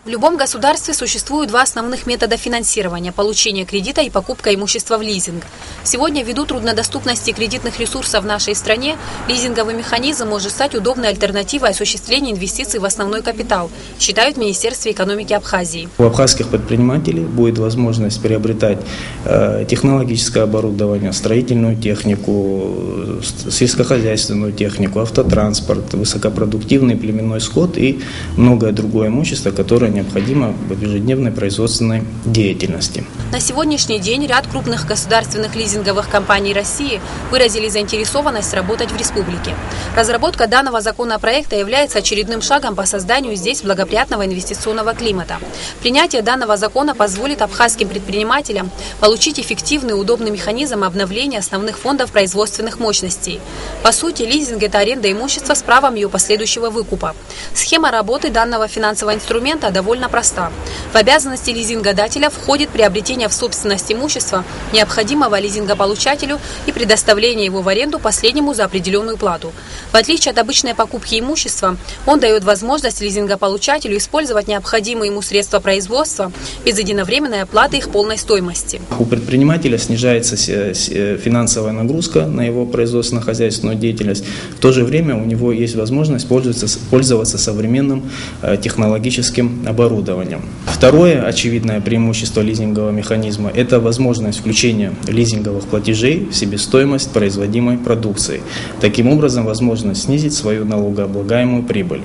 В любом государстве существуют два основных метода финансирования – получение кредита и покупка имущества в лизинг. Сегодня, ввиду труднодоступности кредитных ресурсов в нашей стране, лизинговый механизм может стать удобной альтернативой осуществления инвестиций в основной капитал, считают в Министерстве экономики Абхазии. У абхазских предпринимателей будет возможность приобретать технологическое оборудование, строительную технику, сельскохозяйственную технику, автотранспорт, высокопродуктивный племенной скот и многое другое имущество, которое необходимо в ежедневной производственной деятельности. На сегодняшний день ряд крупных государственных лизинговых компаний России выразили заинтересованность работать в республике. Разработка данного законопроекта является очередным шагом по созданию здесь благоприятного инвестиционного климата. Принятие данного закона позволит абхазским предпринимателям получить эффективный и удобный механизм обновления основных фондов производственных мощностей. По сути, лизинг – это аренда имущества с правом ее последующего выкупа. Схема работы данного финансового инструмента довольно проста. В обязанности лизингодателя входит приобретение в собственность имущества, необходимого лизингополучателю, и предоставление его в аренду последнему за определенную плату. В отличие от обычной покупки имущества, он дает возможность лизингополучателю использовать необходимые ему средства производства без единовременной оплаты их полной стоимости. У предпринимателя снижается финансовая нагрузка на его производственно-хозяйственную деятельность. В то же время у него есть возможность пользоваться современным технологическим оборудованием. Второе очевидное преимущество лизингового механизма – это возможность включения лизинговых платежей в себестоимость производимой продукции. Таким образом, возможность снизить свою налогооблагаемую прибыль.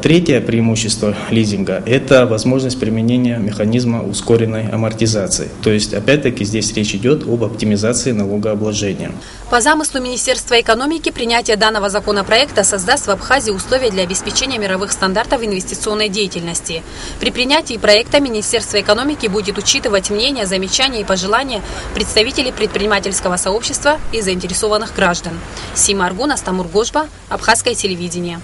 Третье преимущество лизинга – это возможность применения механизма ускоренной амортизации. То есть, опять-таки, здесь речь идет об оптимизации налогообложения. По замыслу Министерства экономики, принятие данного законопроекта создаст в Абхазии условия для обеспечения мировых стандартов инвестиционной деятельности. При принятии проекта Министерство экономики будет учитывать мнения, замечания и пожелания представителей предпринимательского сообщества и заинтересованных граждан. Сима Аргун, Астамур Гожба, Абхазское телевидение.